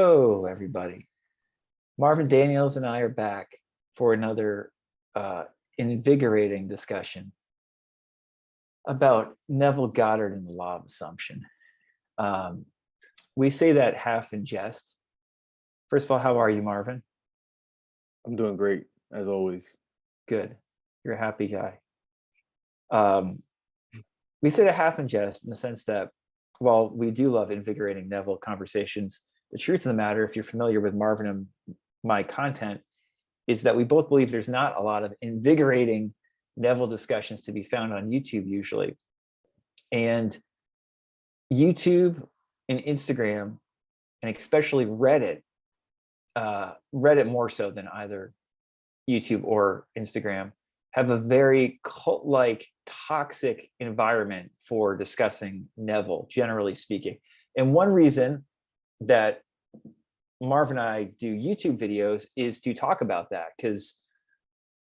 Hello, everybody. Marvin Daniels and I are back for another invigorating discussion about Neville Goddard and the law of assumption. We say that half in jest. First of all, how are you, Marvin? I'm doing great, as always. Good. You're a happy guy. We say that half in jest in the sense that while we do love invigorating Neville conversations, the truth of the matter, if you're familiar with Marvin and my content, is that we both believe there's not a lot of invigorating Neville discussions to be found on YouTube usually. And YouTube and Instagram, and especially Reddit, Reddit more so than either YouTube or Instagram, have a very cult-like, toxic environment for discussing Neville, generally speaking. And one reason that Marv and I do YouTube videos is to talk about that, because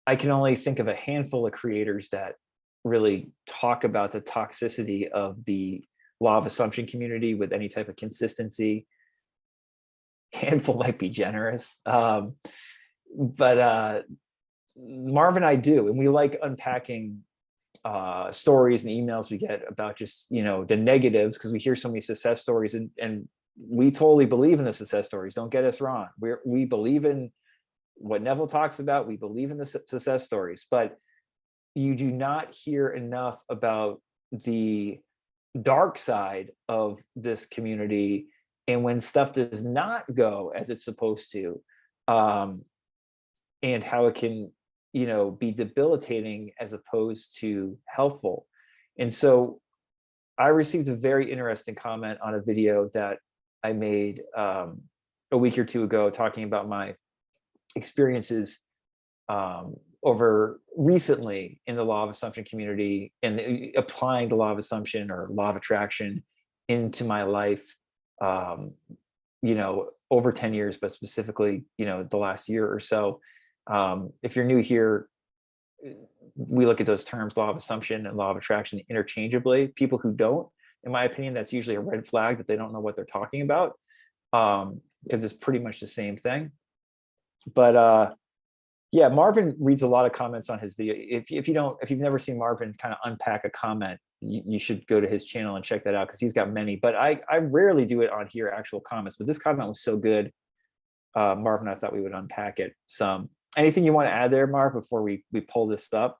I can only think of a handful of creators that really talk about the toxicity of the law of assumption community with any type of consistency. Handful might be generous, but Marv and I do, and we like unpacking stories and emails we get about just the negatives, because we hear so many success stories, and we totally believe in the success stories. Don't get us wrong. We believe in what Neville talks about. We believe in the success stories, but you do not hear enough about the dark side of this community, and when stuff does not go as it's supposed to, and how it can be debilitating as opposed to helpful. And so I received a very interesting comment on a video that I made a week or two ago, talking about my experiences over recently in the law of assumption community, and applying the law of assumption or law of attraction into my life, over 10 years, but specifically, the last year or so. If you're new here, we look at those terms, law of assumption and law of attraction, interchangeably. People who don't, in my opinion, that's usually a red flag that they don't know what they're talking about, because it's pretty much the same thing. But yeah, Marvin reads a lot of comments on his video. If you've never seen Marvin kind of unpack a comment, you should go to his channel and check that out, because he's got many. But I rarely do it on here, actual comments. But this comment was so good, Marvin, I thought we would unpack it some. Anything you want to add there, Marv, before we pull this up?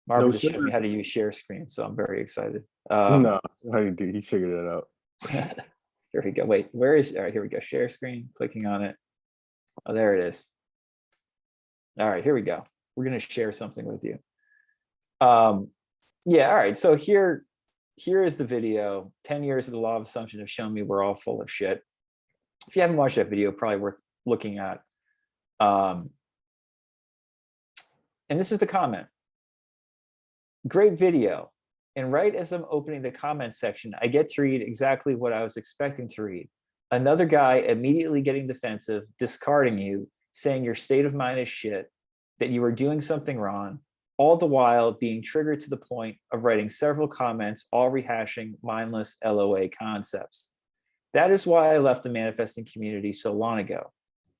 Marvin just showed me how to use share screen, so I'm very excited. No, he figured it out. Here we go. Wait, where is? All right, here we go. Share screen. Clicking on it. Oh, there it is. All right, here we go. We're going to share something with you. Yeah. All right. So here is the video. 10 years of the law of assumption have shown me we're all full of shit. If you haven't watched that video, probably worth looking at. And this is the comment. Great video. And right as I'm opening the comment section, I get to read exactly what I was expecting to read. Another guy immediately getting defensive, discarding you, saying your state of mind is shit, that you are doing something wrong, all the while being triggered to the point of writing several comments, all rehashing mindless LOA concepts. That is why I left the manifesting community so long ago.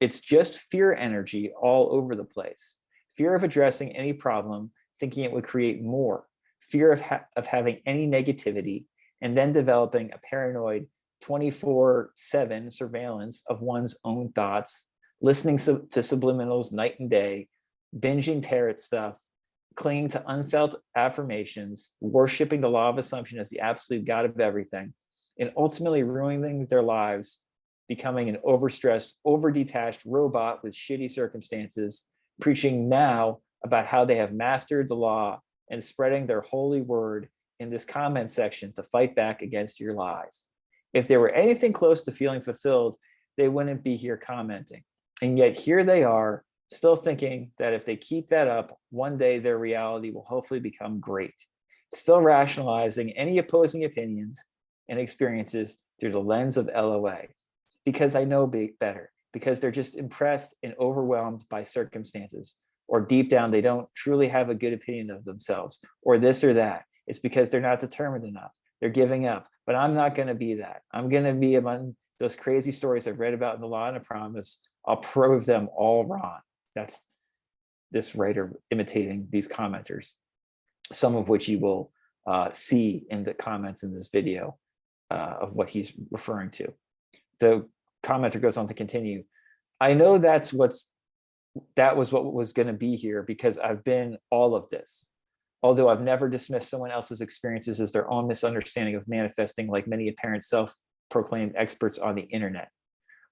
It's just fear energy all over the place. Fear of addressing any problem, thinking it would create more. Fear of having any negativity, and then developing a paranoid 24/7 surveillance of one's own thoughts, listening to subliminals night and day, binging tarot stuff, clinging to unfelt affirmations, worshiping the law of assumption as the absolute God of everything, and ultimately ruining their lives, becoming an overstressed, overdetached robot with shitty circumstances, preaching now about how they have mastered the law and spreading their holy word in this comment section to fight back against your lies. If they were anything close to feeling fulfilled, they wouldn't be here commenting. And yet here they are, still thinking that if they keep that up, one day their reality will hopefully become great. Still rationalizing any opposing opinions and experiences through the lens of LOA. Because I know better, because they're just impressed and overwhelmed by circumstances, or deep down they don't truly have a good opinion of themselves, or this or that. It's because they're not determined enough. They're giving up. But I'm not going to be that. I'm going to be Those crazy stories I've read about in the Law and the Promise, I'll prove them all wrong. That's this writer imitating these commenters, some of which you will see in the comments in this video of what he's referring to. The commenter goes on to continue. I know that was what was going to be here because I've been all of this. Although I've never dismissed someone else's experiences as their own misunderstanding of manifesting, like many apparent self-proclaimed experts on the internet.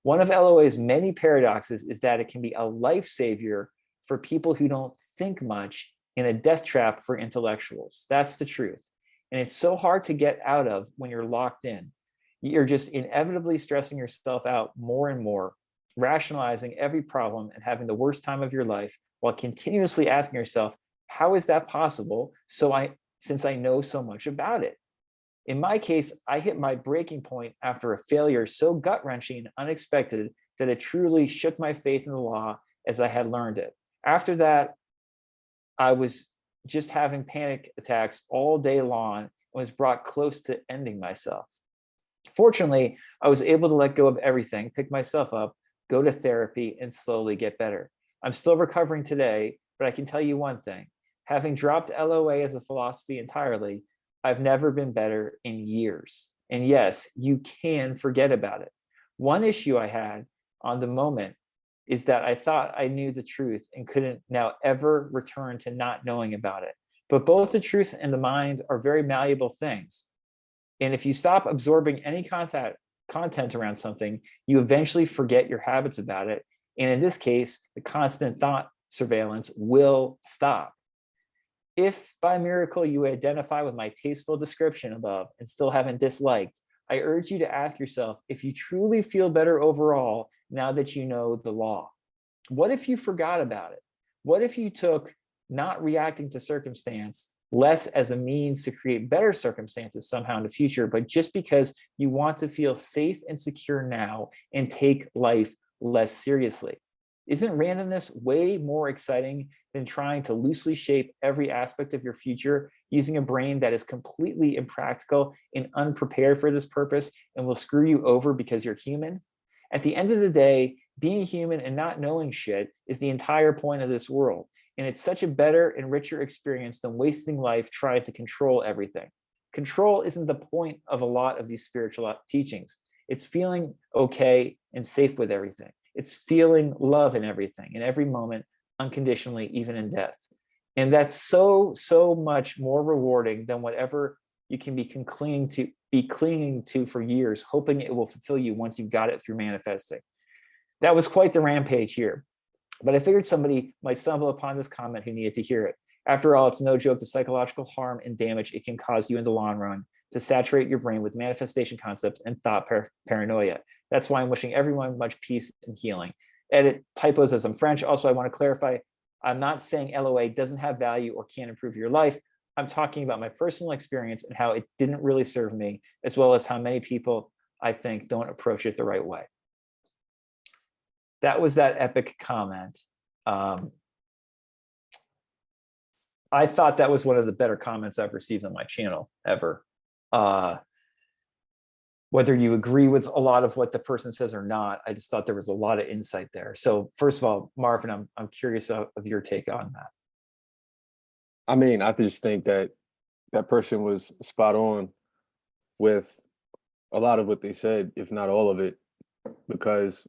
One of LOA's many paradoxes is that it can be a life savior for people who don't think much and a death trap for intellectuals. That's the truth. And it's so hard to get out of when you're locked in. You're just inevitably stressing yourself out more and more, rationalizing every problem and having the worst time of your life while continuously asking yourself, how is that possible? Since I know so much about it. In my case, I hit my breaking point after a failure so gut-wrenching and unexpected that it truly shook my faith in the law as I had learned it. After that, I was just having panic attacks all day long and was brought close to ending myself. Fortunately, I was able to let go of everything, pick myself up, go to therapy, and slowly get better. I'm still recovering today, but I can tell you one thing. Having dropped LOA as a philosophy entirely, I've never been better in years. And yes, you can forget about it. One issue I had on the moment is that I thought I knew the truth and couldn't now ever return to not knowing about it. But both the truth and the mind are very malleable things. And if you stop absorbing any content around something, you eventually forget your habits about it. And in this case, the constant thought surveillance will stop. If by miracle you identify with my tasteful description above and still haven't disliked, I urge you to ask yourself if you truly feel better overall now that you know the law. What if you forgot about it? What if you took not reacting to circumstance less as a means to create better circumstances somehow in the future, but just because you want to feel safe and secure now and take life less seriously? Isn't randomness way more exciting than trying to loosely shape every aspect of your future using a brain that is completely impractical and unprepared for this purpose and will screw you over because you're human? At the end of the day, being human and not knowing shit is the entire point of this world. And it's such a better and richer experience than wasting life trying to control everything. Control isn't the point of a lot of these spiritual teachings. It's feeling okay and safe with everything. It's feeling love in everything, in every moment, unconditionally, even in death. And that's so much more rewarding than whatever you can be clinging to for years, hoping it will fulfill you once you've got it through manifesting. That was quite the rampage here. But I figured somebody might stumble upon this comment who needed to hear it. After all, it's no joke the psychological harm and damage it can cause you in the long run to saturate your brain with manifestation concepts and thought paranoia. That's why I'm wishing everyone much peace and healing. Edit typos as I'm French. Also, I want to clarify, I'm not saying LOA doesn't have value or can't improve your life. I'm talking about my personal experience and how it didn't really serve me, as well as how many people, I think, don't approach it the right way. That was that epic comment. I thought that was one of the better comments I've received on my channel ever. Whether you agree with a lot of what the person says or not, I just thought there was a lot of insight there. So first of all, Marvin, I'm curious of your take on that. I mean, I just think that that person was spot on with a lot of what they said, if not all of it, because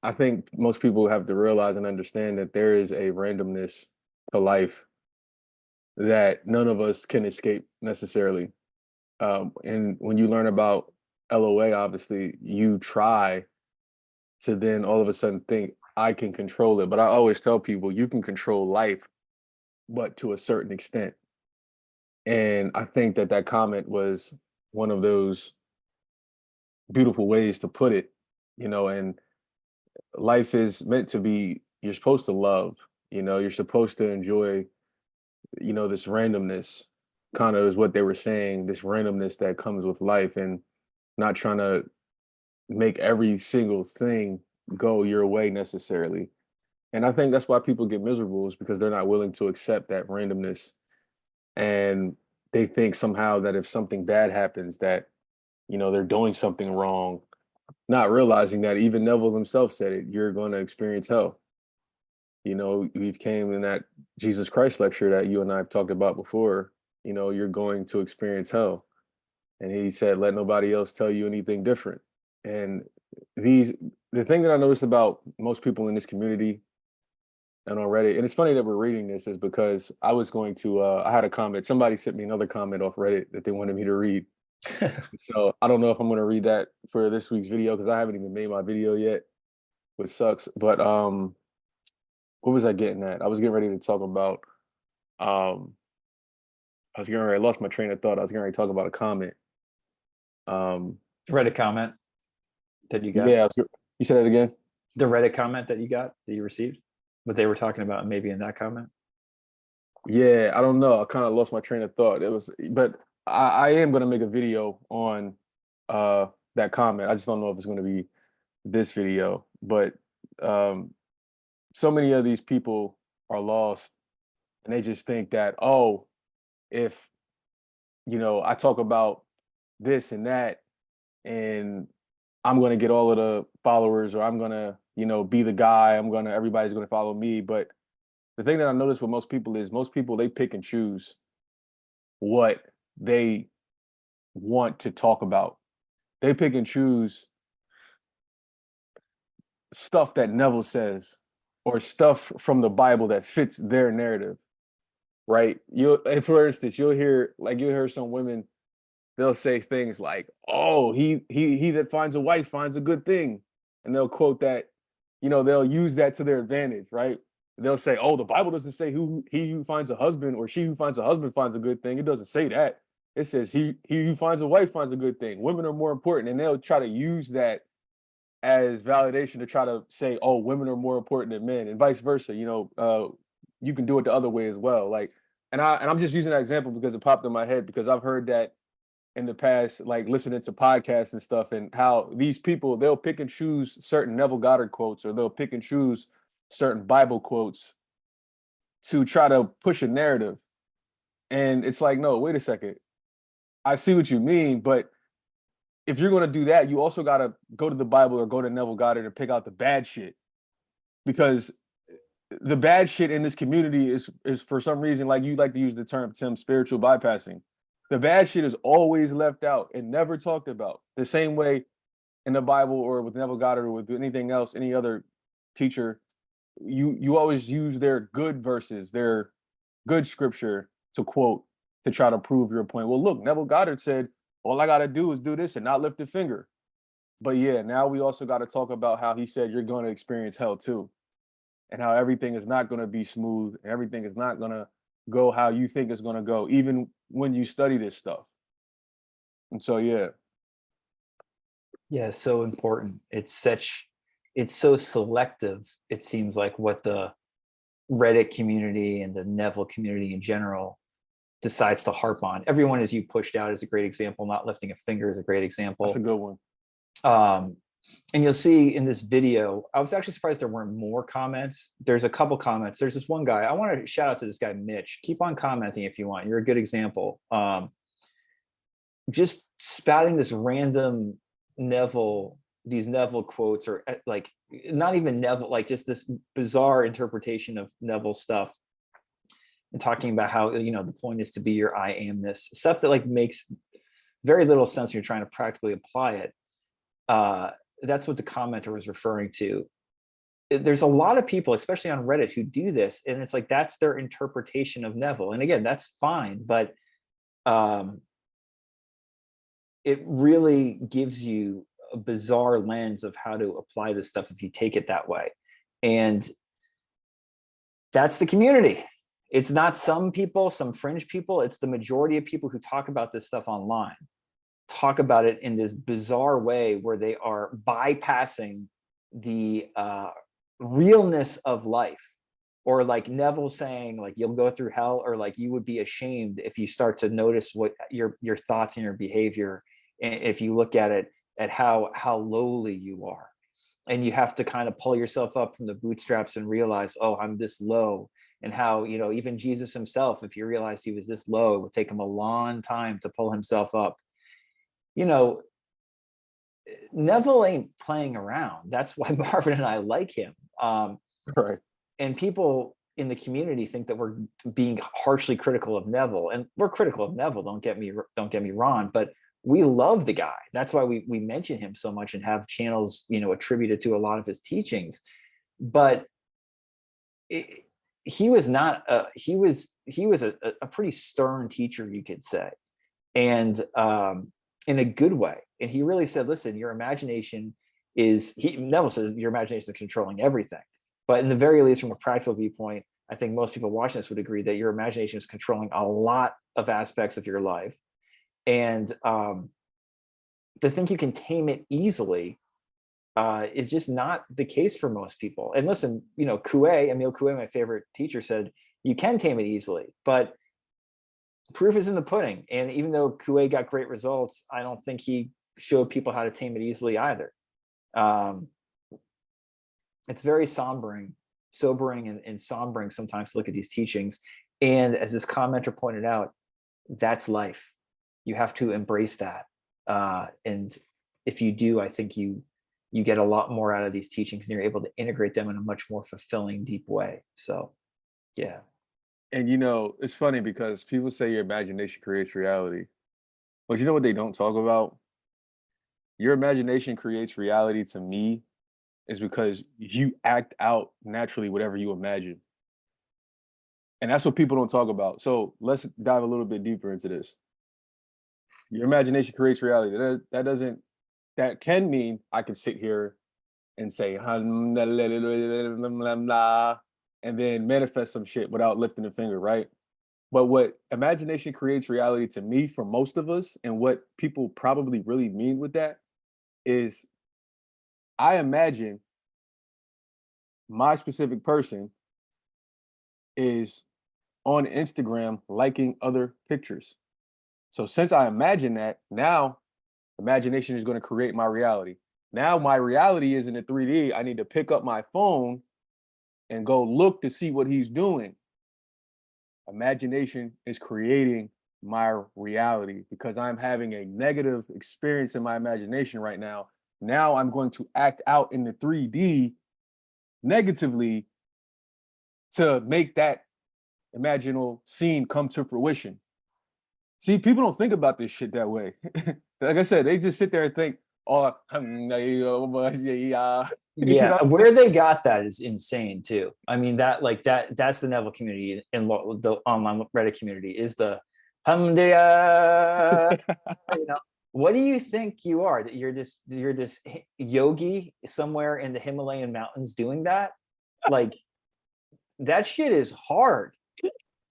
I think most people have to realize and understand that there is a randomness to life that none of us can escape necessarily. And when you learn about LOA, obviously, you try to then all of a sudden think, I can control it. But I always tell people you can control life, but to a certain extent. And I think that that comment was one of those beautiful ways to put it, and life is meant to be, you're supposed to love, you're supposed to enjoy, this randomness kind of is what they were saying, this randomness that comes with life, and not trying to make every single thing go your way necessarily. And I think that's why people get miserable, is because they're not willing to accept that randomness. And they think somehow that if something bad happens, that, they're doing something wrong, not realizing that even Neville himself said it, you're going to experience hell. You know, we came in that Jesus Christ lecture that you and I have talked about before, you know, you're going to experience hell. And he said, let nobody else tell you anything different. And the thing that I noticed about most people in this community and on Reddit, and it's funny that we're reading this, is because I was going to, I had a comment, somebody sent me another comment off Reddit that they wanted me to read. So I don't know if I'm going to read that for this week's video because I haven't even made my video yet, which sucks. But what was I getting at? I was getting ready to talk about, I lost my train of thought. I was getting ready to talk about a comment. Reddit comment that you got. Yeah, you said it again. The Reddit comment that you got, that you received, what they were talking about maybe in that comment. Yeah, I don't know. I kind of lost my train of thought. It was, but I am going to make a video on that comment. I just don't know if it's going to be this video, but so many of these people are lost and they just think that, oh, if, you know, I talk about this and that and I'm going to get all of the followers, or I'm going to, you know, be the guy, everybody's going to follow me. But the thing that I notice with most people is most people, they pick and choose what they want to talk about. They pick and choose stuff that Neville says or stuff from the Bible that fits their narrative, right? And for instance, you'll hear some women, they'll say things like, "Oh, he that finds a wife finds a good thing," and they'll quote that. You know, they'll use that to their advantage, right? They'll say, "Oh, the Bible doesn't say he who finds a husband or she who finds a husband finds a good thing. It doesn't say that. It says he who finds a wife finds a good thing. Women are more important," and they'll try to use that as validation to try to say, "Oh, women are more important than men," and vice versa. You know, you can do it the other way as well. Like, and I'm just using that example because it popped in my head because I've heard that in the past, like listening to podcasts and stuff, and how these people, they'll pick and choose certain Neville Goddard quotes, or they'll pick and choose certain Bible quotes to try to push a narrative. And it's like, no, wait a second. I see what you mean, but if you're going to do that, you also got to go to the Bible or go to Neville Goddard and pick out the bad shit, because the bad shit in this community is for some reason, like you like to use the term, Tim, spiritual bypassing. The bad shit is always left out and never talked about. The same way in the Bible or with Neville Goddard or with anything else, any other teacher, you always use their good verses, their good scripture to quote to try to prove your point. Well, look, Neville Goddard said, all I got to do is do this and not lift a finger. But yeah, now we also got to talk about how he said you're going to experience hell too, and how everything is not going to be smooth and everything is not going to go how you think it's going to go, even when you study this stuff. And so, yeah. Yeah, so important. It's so selective, it seems like, what the Reddit community and the Neville community in general decides to harp on. Everyone, as you pushed out, is a great example. Not lifting a finger is a great example. That's a good one. And you'll see in this video, I was actually surprised there weren't more comments. There's a couple comments. There's this one guy. I want to shout out to this guy, Mitch. Keep on commenting if you want. You're a good example. Just spouting this random these Neville quotes, or like not even Neville, like just this bizarre interpretation of Neville stuff, and talking about how, you know, the point is to be your I amness, stuff that like makes very little sense when you're trying to practically apply it. That's what the commenter was referring to. There's a lot of people, especially on Reddit, who do this, and it's like that's their interpretation of Neville. And again, that's fine, but it really gives you a bizarre lens of how to apply this stuff if you take it that way. And that's the community. It's not some people, some fringe people. It's the majority of people who talk about this stuff online, talk about it in this bizarre way where they are bypassing the realness of life. Or like Neville saying, like, you'll go through hell, or like you would be ashamed if you start to notice what your thoughts and your behavior, and if you look at it at how lowly you are. And you have to kind of pull yourself up from the bootstraps and realize, oh, I'm this low. And how, you know, even Jesus himself, if you realize he was this low, it would take him a long time to pull himself up. You know, Neville ain't playing around. That's why Marvin and I like him. Right. And people in the community think that we're being harshly critical of Neville, and we're critical of Neville. Don't get me wrong, but we love the guy. That's why we mention him so much and have channels, attributed to a lot of his teachings. But he was not. He was a pretty stern teacher, you could say, and in a good way. And he really said, "Listen, your imagination is." Neville says your imagination is controlling everything. But in the very least, from a practical viewpoint, I think most people watching this would agree that your imagination is controlling a lot of aspects of your life. And to think you can tame it easily is just not the case for most people. And listen, Emile Coué, my favorite teacher, said you can tame it easily, but proof is in the pudding. And even though Coué got great results, I don't think he showed people how to tame it easily either. It's very sobering and sombering sometimes to look at these teachings. And as this commenter pointed out, that's life. You have to embrace that. And if you do, I think you get a lot more out of these teachings, and you're able to integrate them in a much more fulfilling, deep way. So, yeah. And it's funny because people say your imagination creates reality. But you know what they don't talk about? Your imagination creates reality to me is because you act out naturally whatever you imagine. And that's what people don't talk about. So let's dive a little bit deeper into this. Your imagination creates reality. That can mean I can sit here and say and then manifest some shit without lifting a finger, right? But what imagination creates reality to me for most of us, and what people probably really mean with that, is I imagine my specific person is on Instagram liking other pictures. So since I imagine that, now imagination is going to create my reality. Now my reality is in the 3D. I need to pick up my phone and go look to see what he's doing. Imagination is creating my reality because I'm having a negative experience in my imagination right now. Now I'm going to act out in the 3D negatively to make that imaginal scene come to fruition. See, people don't think about this shit that way. Like I said, they just sit there and think, oh, Yeah, where they got that is insane too. I mean, that's the Neville community and the online Reddit community is the hamdiya. What do you think you are? That you're this yogi somewhere in the Himalayan mountains doing that? Like, that shit is hard.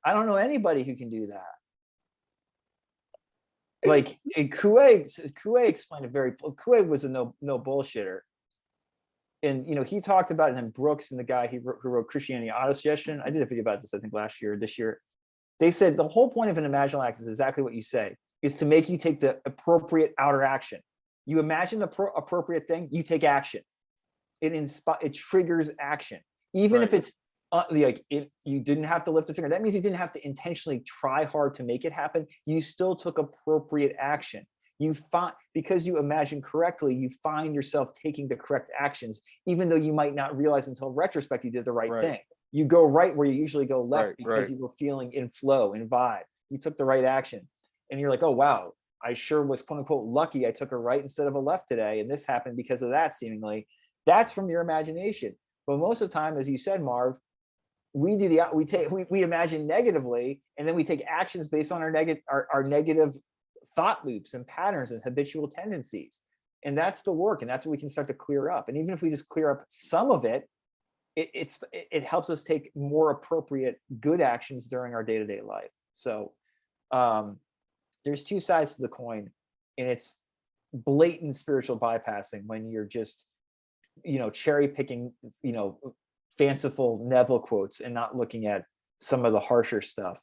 I don't know anybody who can do that. Like, Coué explained it Coué was a no bullshitter. And he talked about it, and then Brooks and the guy who wrote Christianity Autosuggestion. I did a video about this, I think last year or this year. They said the whole point of an imaginal act is exactly what you say, is to make you take the appropriate outer action. You imagine the appropriate thing, you take action. It triggers action, even if it's you didn't have to lift a finger. That means you didn't have to intentionally try hard to make it happen. You still took appropriate action. Because you imagine correctly, you find yourself taking the correct actions, even though you might not realize until retrospect you did the right thing. You go right where you usually go left because you were feeling in flow, in vibe. You took the right action, and you're like, oh wow, I sure was quote unquote lucky. I took a right instead of a left today, and this happened because of that. Seemingly, that's from your imagination. But most of the time, as you said, Marv, we imagine negatively, and then we take actions based on our negative thought loops and patterns and habitual tendencies. And that's the work, and that's what we can start to clear up. And even if we just clear up some of it, it helps us take more appropriate good actions during our day-to-day life. So there's two sides to the coin, and it's blatant spiritual bypassing when you're just cherry picking fanciful Neville quotes and not looking at some of the harsher stuff.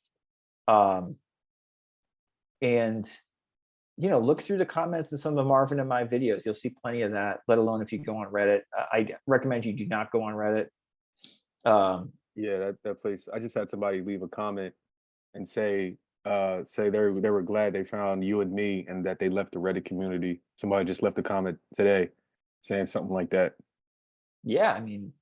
And look through the comments in some of Marvin and my videos. You'll see plenty of that, let alone if you go on Reddit. I recommend you do not go on Reddit. Yeah, that place. I just had somebody leave a comment and say say they were glad they found you and me and that they left the Reddit community. Somebody just left a comment today saying something like that. Yeah, I mean,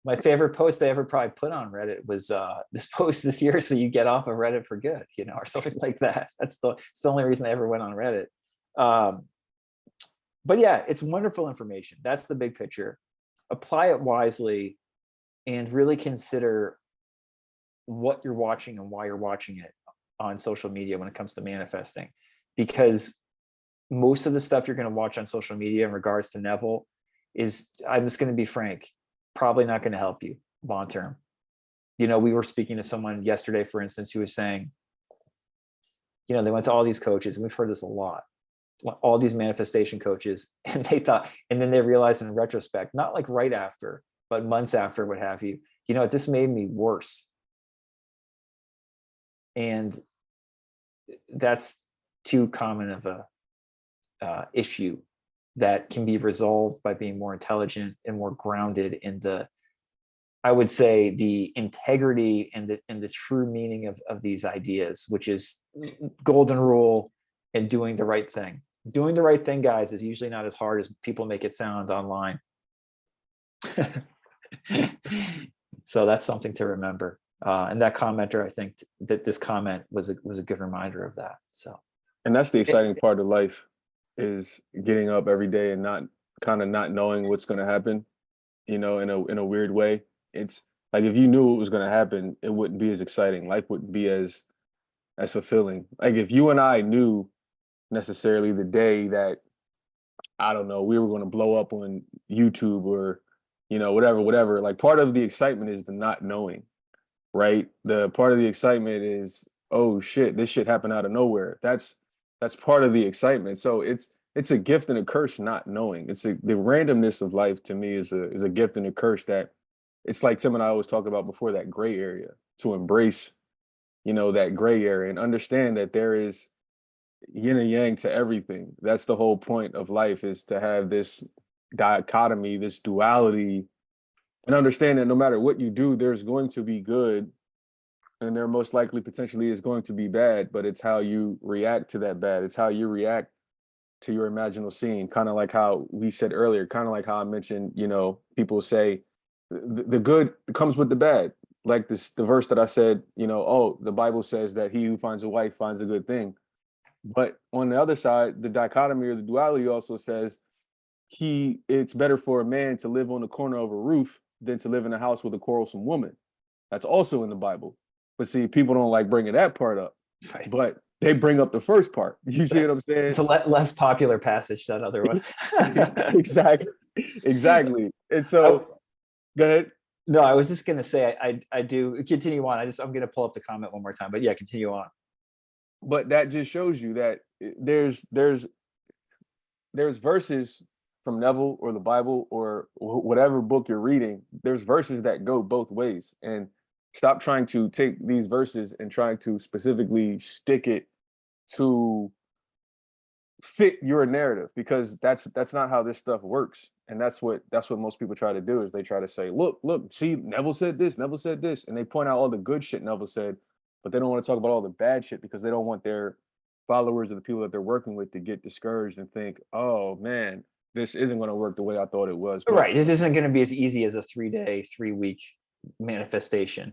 my favorite post I ever probably put on Reddit was this post this year, so you get off of Reddit for good, or something like that. It's the only reason I ever went on Reddit. But yeah, it's wonderful information. That's the big picture. Apply it wisely and really consider what you're watching and why you're watching it on social media when it comes to manifesting, because most of the stuff you're going to watch on social media in regards to Neville is, I'm just going to be frank, probably not going to help you long term. We were speaking to someone yesterday, for instance, who was saying, they went to all these coaches, and we've heard this a lot, all these manifestation coaches, and they thought, and then they realized in retrospect, not like right after, but months after, what have you, this made me worse. And that's too common of a issue that can be resolved by being more intelligent and more grounded in I would say, the integrity and the true meaning of these ideas, which is golden rule and doing the right thing. Doing the right thing, guys, is usually not as hard as people make it sound online. So that's something to remember. And that commenter, I think that this comment was a good reminder of that. So, and that's the exciting part of life, is getting up every day and not knowing what's going to happen, in a weird way. It's like, if you knew it was going to happen, it wouldn't be as exciting. Life wouldn't be as fulfilling. Like, if you and I knew necessarily the day that, I don't know, we were going to blow up on YouTube or, whatever, like, part of the excitement is the not knowing, right? The part of the excitement is, oh shit, this shit happened out of nowhere. That's part of the excitement. So it's a gift and a curse not knowing. The randomness of life, to me, is a gift and a curse. That it's like Tim and I always talk about before, that gray area, to embrace, that gray area, and understand that there is yin and yang to everything. That's the whole point of life, is to have this dichotomy, this duality, and understand that no matter what you do, there's going to be good, and there most likely potentially is going to be bad, but it's how you react to that bad. It's how you react to your imaginal scene. Kind of like how we said earlier, kind of like how I mentioned, people say the good comes with the bad. Like the verse that I said, oh, the Bible says that he who finds a wife finds a good thing. But on the other side, the dichotomy or the duality also says it's better for a man to live on the corner of a roof than to live in a house with a quarrelsome woman. That's also in the Bible. But see, people don't like bringing that part up, right. But they bring up the first part. You see what I'm saying? It's a less popular passage, that other one. Exactly. And so, go ahead. No, I was just going to say, I do continue on. I'm going to pull up the comment one more time, but yeah, continue on. But that just shows you that there's verses from Neville or the Bible or whatever book you're reading. There's verses that go both ways, and stop trying to take these verses and trying to specifically stick it to fit your narrative, because that's not how this stuff works. And that's what most people try to do, is they try to say, look, see, Neville said this, and they point out all the good shit Neville said, but they don't want to talk about all the bad shit, because they don't want their followers or the people that they're working with to get discouraged and think, oh man, this isn't going to work the way I thought it was. Right. This isn't going to be as easy as a 3-week manifestation,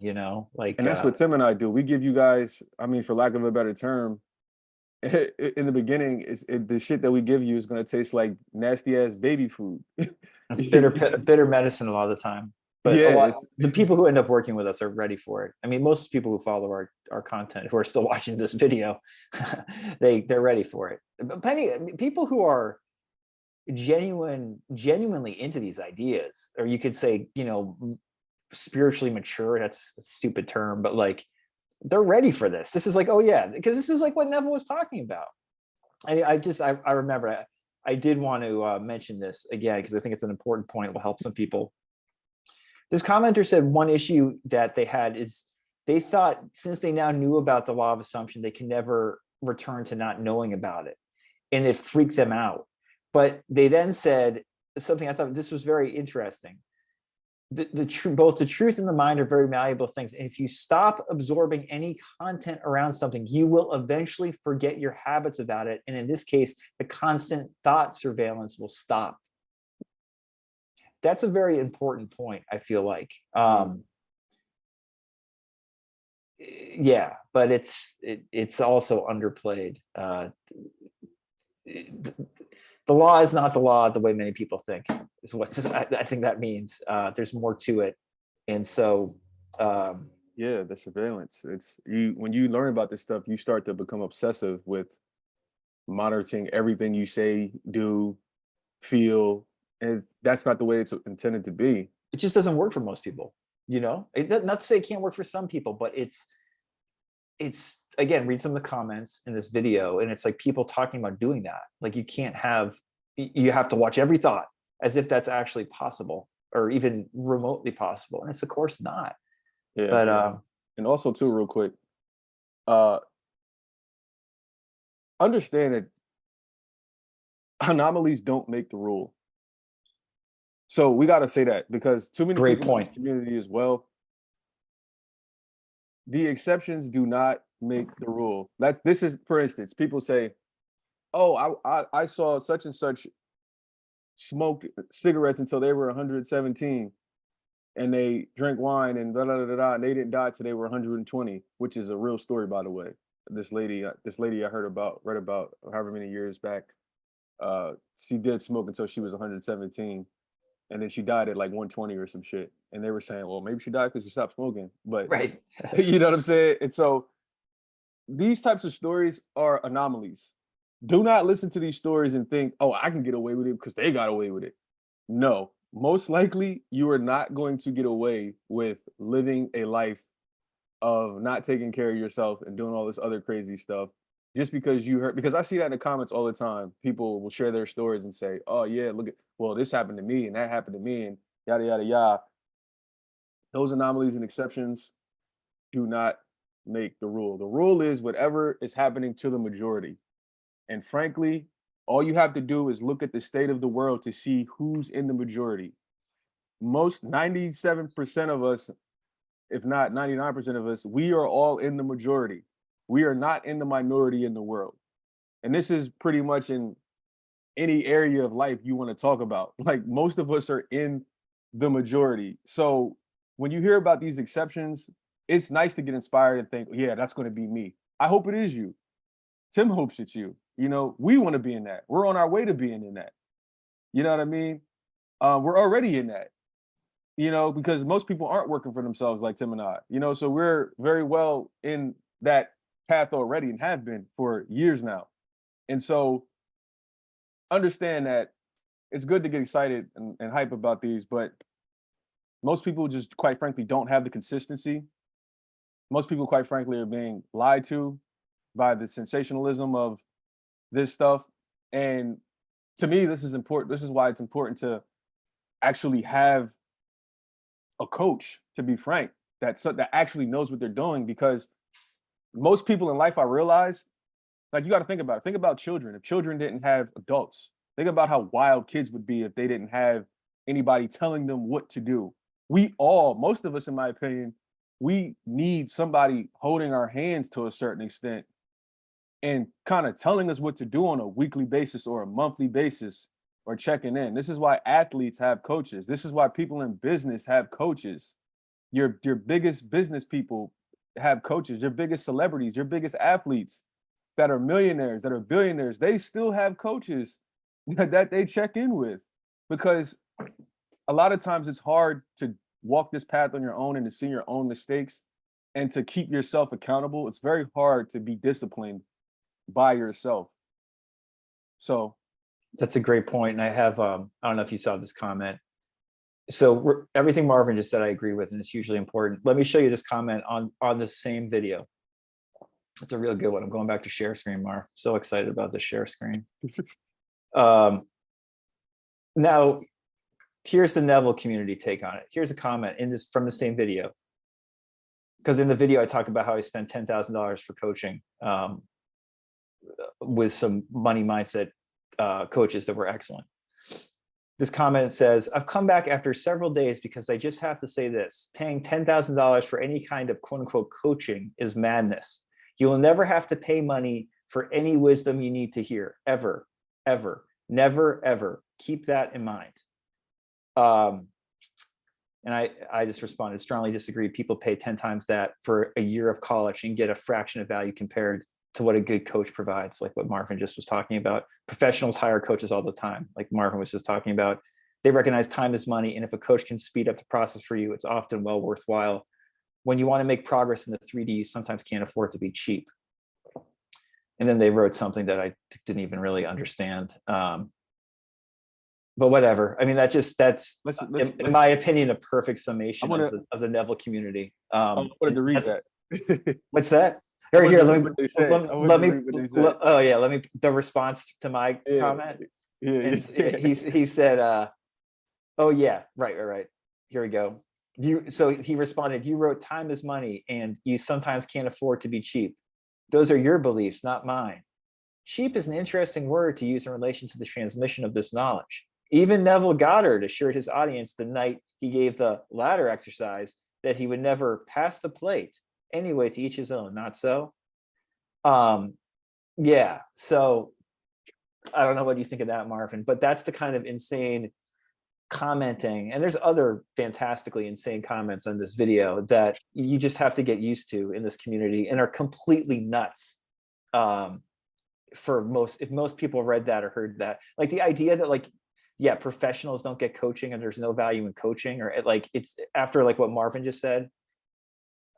like, and that's what Tim and I do. We give you guys, I mean, for lack of a better term, in the beginning, the shit that we give you is going to taste like nasty ass baby food. It's bitter medicine a lot of the time. But yeah, the people who end up working with us are ready for it. I mean, most people who follow our content, who are still watching this video, they're ready for it. But people who are genuinely into these ideas, or you could say, spiritually mature, that's a stupid term, but like, they're ready for this. This is like, oh yeah, because this is like what Neville was talking about. I remember I did want to mention this again, because I think it's an important point. It will help some people. This commenter said one issue that they had is they thought, since they now knew about the law of assumption, they can never return to not knowing about it. And it freaked them out. But they then said something I thought this was very interesting. both the truth and the mind are very malleable things. And if you stop absorbing any content around something, you will eventually forget your habits about it. And in this case, the constant thought surveillance will stop. That's a very important point, I feel like. Yeah, but it's also underplayed. The law is not the law the way many people think, is what I think that means. There's more to it. And so Yeah, the surveillance. It's you when you learn about this stuff, you start to become obsessive with monitoring everything you say, do, feel, and that's not the way it's intended to be. it just doesn't work for most people, not to say it can't work for some people, but it's again, read some of the comments in this video, and it's like people talking about doing that. Like you have to watch every thought as if that's actually possible or even remotely possible. And it's of course not. Yeah. But and also too, real quick, understand that anomalies don't make the rule. So we got to say that, because too many Great people in this point. community as well, the exceptions do not make the rule. This is, for instance, people say, "Oh, I saw such and such smoked cigarettes until they were 117, and they drank wine and da da da da, and they didn't die till they were 120," which is a real story, by the way. This lady I read about however many years back. She did smoke until she was 117, and then she died at like 120 or some shit. And they were saying, well, maybe she died because she stopped smoking. But Right. you know what I'm saying? And so these types of stories are anomalies. Do not listen to these stories and think, oh, I can get away with it because they got away with it. No, most likely you are not going to get away with living a life of not taking care of yourself and doing all this other crazy stuff just because you heard. Because I see that in the comments all the time. People will share their stories and say, oh yeah, look at, well, this happened to me and that happened to me and yada yada yada. Those anomalies and exceptions do not make the rule. The rule is whatever is happening to the majority. And frankly, all you have to do is look at the state of the world to see who's in the majority. Most 97% of us, if not 99% of us, we are all in the majority. We are not in the minority in the world. And this is pretty much in any area of life you want to talk about. Like, most of us are in the majority. So when you hear about these exceptions, it's nice to get inspired and think, yeah, that's going to be me. I hope it is you. Tim hopes it's you. We want to be in that. We're on our way to being in that. You know what I mean? We're already in that, because most people aren't working for themselves like Tim and I, so we're very well in that path already and have been for years now. And so understand that it's good to get excited and hype about these, but most people just, quite frankly, don't have the consistency. Most people, quite frankly, are being lied to by the sensationalism of this stuff. And to me, this is important. This is why it's important to actually have a coach, to be frank, that actually knows what they're doing. Because most people in life, I realized, like, you got to think about it. Think about children. If children didn't have adults, think about how wild kids would be if they didn't have anybody telling them what to do. Most of us, in my opinion, we need somebody holding our hands to a certain extent and kind of telling us what to do on a weekly basis or a monthly basis, or checking in. This is why athletes have coaches. This is why people in business have coaches. Your biggest business people have coaches. Your biggest celebrities, your biggest athletes that are millionaires, that are billionaires, they still have coaches that they check in with. Because a lot of times it's hard to walk this path on your own and to see your own mistakes and to keep yourself accountable. It's very hard to be disciplined by yourself. So That's a great point. And I have, I don't know if you saw this comment. So everything Marvin just said, I agree with, and it's hugely important. Let me show you this comment on the same video. It's a real good one. I'm going back to share screen, Marv. So excited about the share screen. Now, here's the Neville community take on it. Here's a comment from the same video. Because in the video, I talk about how I spent $10,000 for coaching with some money mindset coaches that were excellent. This comment says, I've come back after several days because I just have to say this. Paying $10,000 for any kind of quote unquote coaching is madness. You will never have to pay money for any wisdom you need to hear, ever, ever, never, ever. Keep that in mind. And I just responded, strongly disagree. People pay 10 times that for a year of college and get a fraction of value compared to what a good coach provides, like what Marvin just was talking about. Professionals hire coaches all the time, like Marvin was just talking about. They recognize time is money, and if a coach can speed up the process for you, it's often well worthwhile. When you want to make progress in the 3D, you sometimes can't afford to be cheap. And then they wrote something that I didn't even really understand. But whatever. I mean, that's in my opinion, a perfect summation of the Neville community. I wanted to read that. What's that? Here, let me, the response to my comment. He said, oh yeah, right. Here we go. So he responded, you wrote time is money and you sometimes can't afford to be cheap. Those are your beliefs, not mine. Cheap is an interesting word to use in relation to the transmission of this knowledge. Even Neville Goddard assured his audience the night he gave the ladder exercise that he would never pass the plate. Anyway, to each his own, not so? Yeah, so I don't know what you think of that, Marvin, but that's the kind of insane commenting, and there's other fantastically insane comments on this video that you just have to get used to in this community and are completely nuts. If most people read that or heard that, like the idea that like, yeah, professionals don't get coaching and there's no value in coaching, or like it's after like what Marvin just said.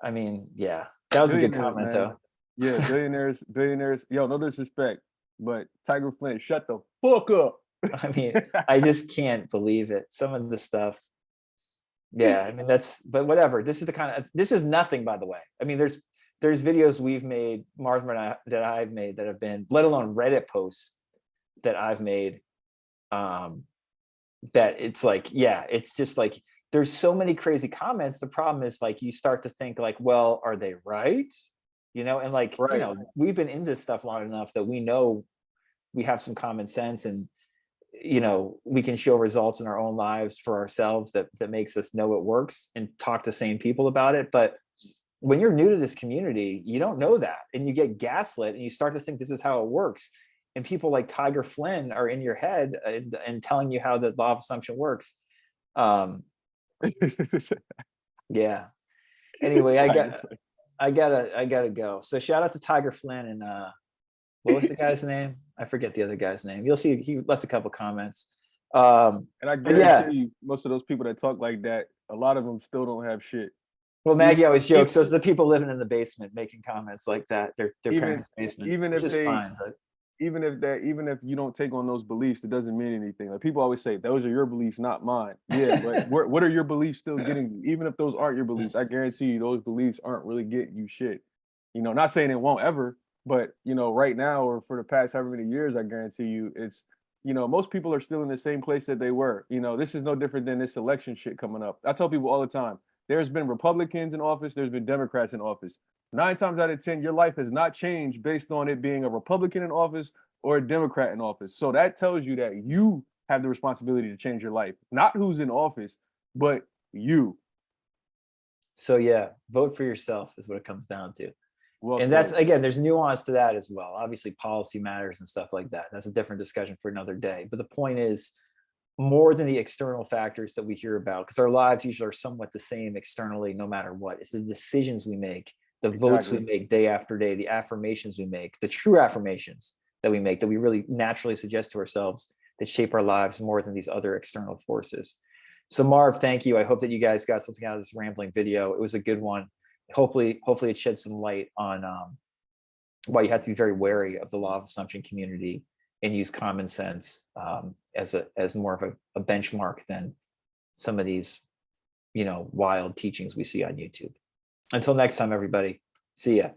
I mean, yeah, that was a good comment, man. Though. Yeah, billionaires. Yo, no disrespect, but Tiger Flynn, shut the fuck up. I mean, I just can't believe it. Some of the stuff. Yeah, I mean, but whatever. This is nothing, by the way. I mean, there's videos we've made, Marvin and I, that I've made that have been, let alone Reddit posts that I've made, that it's like, yeah, it's just like, there's so many crazy comments. The problem is like, you start to think like, well, are they right? You know, and like, right. You know, we've been in this stuff long enough that we know we have some common sense, and, you know, we can show results in our own lives for ourselves that makes us know it works and talk to sane people about it. But when you're new to this community, you don't know that, and you get gaslit and you start to think this is how it works. And people like Tiger Flynn are in your head and telling you how the law of assumption works. Yeah. Anyway, I gotta go. So shout out to Tiger Flynn, and what was the guy's name? I forget the other guy's name. You'll see he left a couple comments. And I guarantee you, most of those people that talk like that, a lot of them still don't have shit. Well, Maggie always jokes, those are the people living in the basement making comments like that. Their parents' basement. Even if you don't take on those beliefs, it doesn't mean anything. Like people always say, those are your beliefs, not mine. Yeah, but what are your beliefs still getting you? Even if those aren't your beliefs, I guarantee you those beliefs aren't really getting you shit. You know, not saying it won't ever, but you know, right now or for the past however many years, I guarantee you it's, you know, most people are still in the same place that they were. You know, this is no different than this election shit coming up. I tell people all the time, there's been Republicans in office, there's been Democrats in office. 9 times out of 10, your life has not changed based on it being a Republican in office or a Democrat in office. So that tells you that you have the responsibility to change your life, not who's in office, but you. So yeah, vote for yourself is what it comes down to. Well, and that's, again, there's nuance to that as well. Obviously policy matters and stuff like that. That's a different discussion for another day. But the point is, more than the external factors that we hear about, because our lives usually are somewhat the same externally, no matter what. It's the decisions we make, the votes we make day after day, the affirmations we make, the true affirmations that we make, that we really naturally suggest to ourselves, that shape our lives more than these other external forces. So Marv, thank you. I hope that you guys got something out of this rambling video. It was a good one. Hopefully it shed some light on why you have to be very wary of the law of assumption community and use common sense as more of a benchmark than some of these, you know, wild teachings we see on YouTube. Until next time, everybody. See ya.